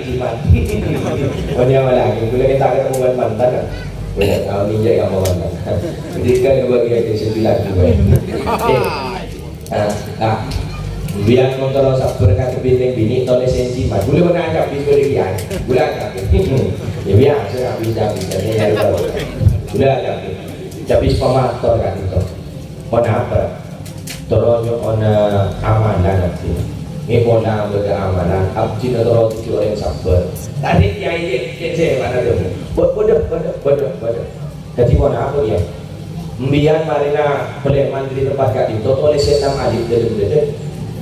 ciman. Banyak lagi. Bila kita ketemu mantan kan. Banyak kau ninja yang mau mantan. Jadi kan bagi yang sembilan juga. Biar kontrol sabar kata bini tolong sensi mas. Boleh mana ada habis boleh biar. Boleh ada. Ya biasa habis. Jadi nyari baru. Boleh ada. Habis pemator kan itu. Mana apa? Terus ona amanan nanti. Ini bona berkeamanan. Abdi terus itu orang sabar. Tadi yang ini saya mana tu? Bodoh. Jadi bona apa dia? Mbian marina boleh mandiri tempat kat itu. Tulis enam alif dalam.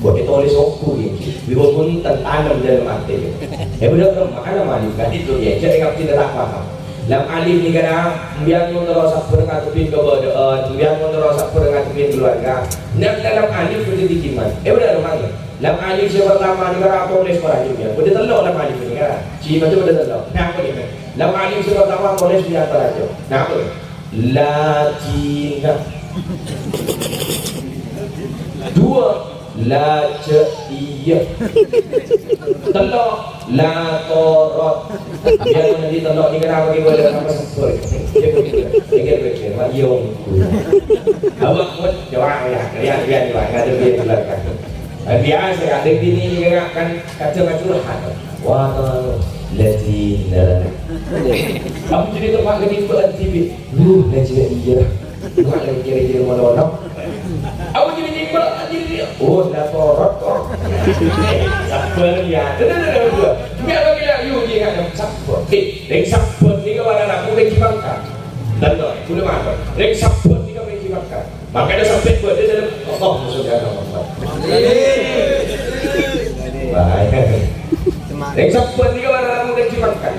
Boleh tulis oku ini. Walaupun tanam dalam hati. Betul makanya alif kan itu dia. Jadi abdi tak faham. Lam alif ni kena biar kontrol sabar ngatupin kebodohan, biar kontrol sabar ngatupin keluarga. Dan dalam alif boleh dikiman. Udah rumahnya. Lam alif yang pertama ni kena tulis perajinnya. Boleh telur lam alif ni kan? Cima tu boleh telur. Nah apa ni? Lam alif yang pertama tulis biar perajin. Nah apa? Latina. Dua. La iya. Telur. La torot. Biar nanti telur ni kenapa kita boleh sama sepur. Dia begitu. Mayung. Awak pun jawab ya. Biar juga. Ada biar belakang. Biasa ada bini ni kan kacau curhat. Wah, Latina. Kamu jadi tempat kedua TV. Latina iya. Bukan lagi kira-kira mana-mana. Aku jadi oh, dah torot kok. Sabar ya. Dah. Biar bagi you ingat sabar. Dek sabar ni kalau anak aku benci bangka. Dan tu, sudah mana? Dek sabar ni kalau benci bangka. Maka dah sampai buat dia dalam Allah musuhnya Allah. Baik. Dek sabar ni kalau anak aku benci bangka.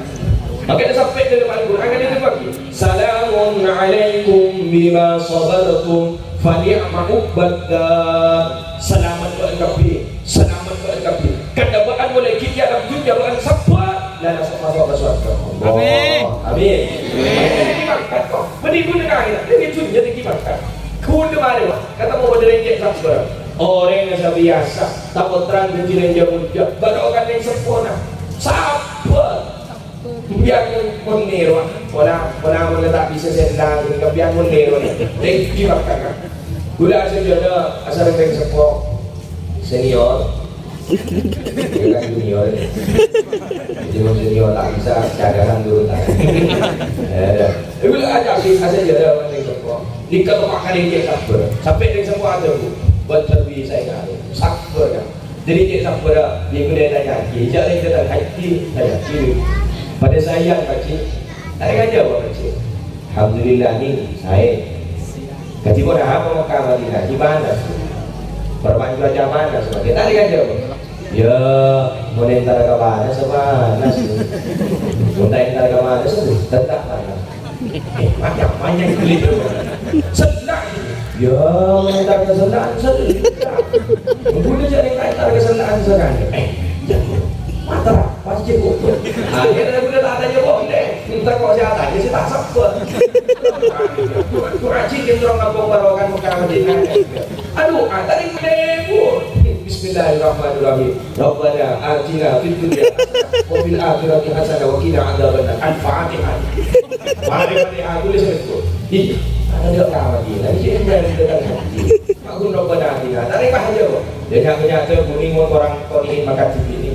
Maka dah sampai dalam Al-Quran kan itu bagi. Salamun alaikum bima sabartum. Fani'ma ubbadar. Selamat buat kapi. Kedabaan boleh kita dalam dunia bukan sabar dan masuk surga. Amin. Menipu dengan akhirat. Ini tu jadi kibarkan. Kun kemarin kata mau berderajat sabar. Orang yang biasa tak terang dan jiran muda. Barokan yang sempurna. Sabar. Biar meniru. Orang tak bisa sedang. Biar meniru. Jadi kibarkan. Gula saja asal yang sepok senior, bukan junior. Junior senior tak bisa cadangan dulu tak. Gula aja sih asal jadi orang yang sepok. Jika tempat kali dia sabar, sampai yang sepok ada bu, buat terbi saya kan, sabar kan. Jadi dia sabar, dia boleh tanya, jangan yang kita hati saya kiri. Pada saya kecil, ada aja buat kecil. Alhamdulillah ni saya. Kaji pun apa Mekah Madinah di mana? Perban cuaca mana sebagai tadi kan jauh. Ya, mau entar ke mana semana sih? Mau entar ke mana sih? Tetap mana? Macam gitu. Senang. Ya, mau entar ke senang senang. Mungkin jadi entar ke senang senang. Mata pasti cukup. Akhirnya udah tak ada jawab deh. Minta kau saya tanya sih tak sabar. Kuracin yang dorong kampung barokan Mekah Madinah. Aduh, tadi menebur. Bismillahirrahmanirrahim. Rabbana atina fid dunya wa fil akhirati hasanah wa qina adzabannar. Al-Fatihah. Mari tulis itu. Iya, ada Mekah Madinah. Ini dari dekat hati. Aku Rabbana atina. Tarik aja kok. Dia nyata kuning orang kau ingin makan TV ini.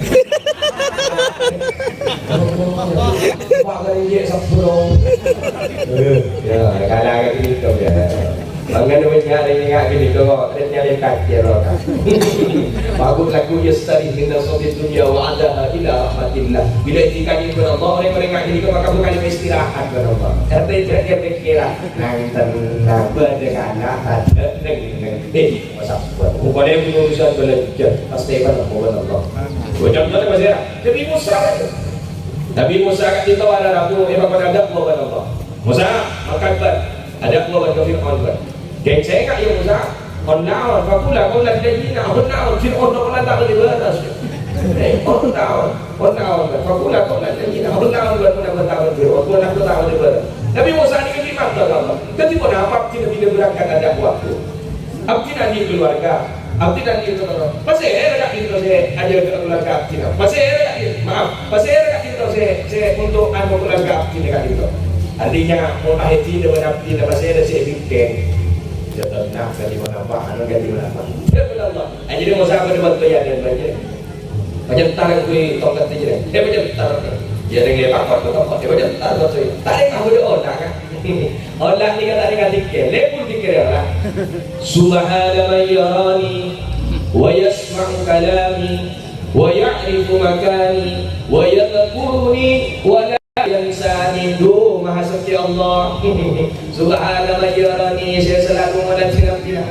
Pak kali dia sabrong. Ya, kadang-kadang gitu ya. Bangga namanya ada yang ingat gini kok, ternyata yang kacir loh kan. Bagus lagu yastari minna sobi dunia wa adaha ila rahmatillah. Bila itikadi kepada Allah, orang-orang ingat gini kok maka bukan istirahat kepada Allah. Karena itu dia berkira nang tenang berdekana ada neng masa buat. Bukannya punya urusan belajar, pasti kan Allah. Contohnya masih ada. Nabi Musa. Nabi Musa kat kita ada rabu, pada ada Allah. Musa makan ada Allah ke Fir'aun. Geng saya kat ya Musa. Qannaun faqula qawlan layyina qannaun Fir'aun qala tak boleh batas. Qannaun faqula qawlan layyina qannaun qala tak Fir'aun qala tak boleh batas. Nabi Musa ni kelimah Allah. Ketika apa tidak berangkat ada waktu. Abdi nanti keluarga Abdi dan itu kalau masih ada itu saya ajar ke keluarga abdi. Masih ada maaf, masih ada itu saya untuk anu keluarga abdi dekat itu. Artinya mau tahiti dengan abdi masih ada saya bikin. Jatuh nak ganti mana apa, anu ganti mana apa. Ya benar Allah. Jadi mau saya berdebat bayar dan bayar. Macam tarik kui tongkat aja. Macam tarik. Ya dengan pakar tu tongkat. Macam tarik tu. Tarik kamu dia orang kan. Allah ni kata dengan dikir, lepul dikir ya. Subhana man yarani wa yasma'u kalami wa ya'rifu makani wa yadhkuruni wa la yansani. Do maha suci Allah. Subhana man yarani, saya selalu mendengar dia.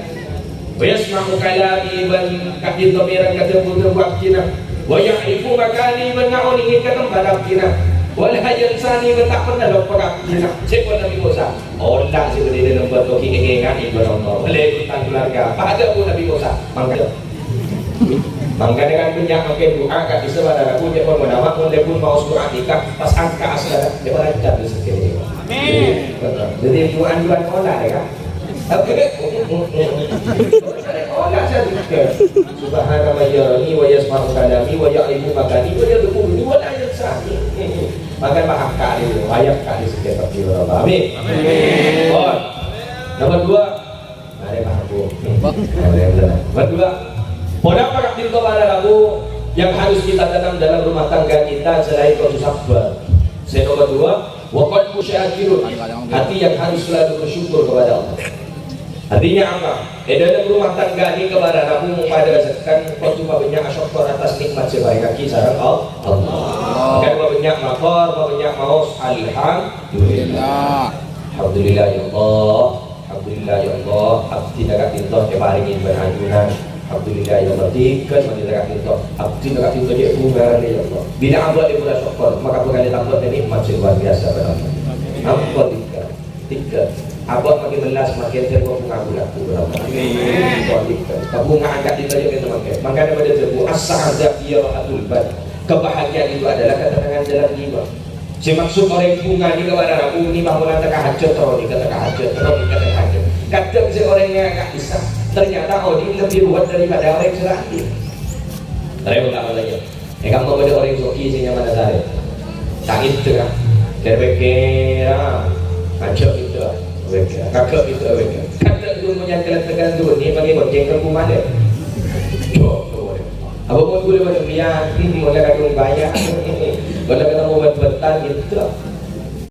Wa yasma'u kalami, ban kaki domiran kata butuh waktina. Wa ya'rifu makani, ban nauni kata balakina. Wala yansani, ban tak pernah lupa waktina. Siapa Nabi Musa? Allah sebenarnya lembat toki engengan ibu nonton. Oleh tentang keluarga. Pada pun Nabi Musa. Mangga dengan punya pakai doa kat bisa pada aku dia pun menama pun dia pun mau surat nikah pas angka asal dia pun lancar di sini. Amin. Jadi doa-doa olah ya kan. Oke. Olah saja. Subhana man yarani wa yasma'u kalami wa ya'rifu makani wa yadhkuruni wa la yansani. Maka paham kali itu, ayat kali setiap periode. Amin. Amin. Oh, nomor 2, ada paham bu. Nomor 2, pada para pintu pada kamu yang harus kita tanam dalam rumah tangga kita selain kau sabar. Nomor 2, wakil musyakirun, hati yang harus selalu bersyukur kepada Allah. Artinya apa? Dalam rumah tangga ini kepada kamu pada rasakan kau cuma banyak syukur atas nikmat sebaik kaki sarang Allah. Kan banyak makor, banyak maus. Alhamdulillah. Alhamdulillah ya Allah. Alhamdulillah ya Allah. Abdi dekat itu keparingin berhajunan. Alhamdulillah ya Allah. Tiket mati dekat itu. Abdi dekat itu dia bunga ya Allah. Bila abad dia pula syukur, maka bukan dia tambah nikmat luar biasa pada Allah. Apa tiket? Abad makin melas makin terbuat bunga bulat berapa? Bunga angkat itu aja kita pakai. Makanya pada terbu as-sa'adatul bad. Kebahagiaan itu adalah ketenangan dalam jiwa. Semaksud orang bunga ni kepada aku ni bangunan terkahajat atau ni terkahajat atau ni terkahajat. Kadang seorangnya agak bisa. Ternyata ini lebih buat daripada orang selain. Saya ulang lagi. Kamu pada orang soki sehingga mana saya? Tak itu kan? Terpikir, macam itu. Kakak itu awak. Kakak itu menyangkal tekan tu ni bagi goceng ke rumah dia. Apa pun boleh macam dia, boleh kadung bayar, boleh kata mau betan gitu.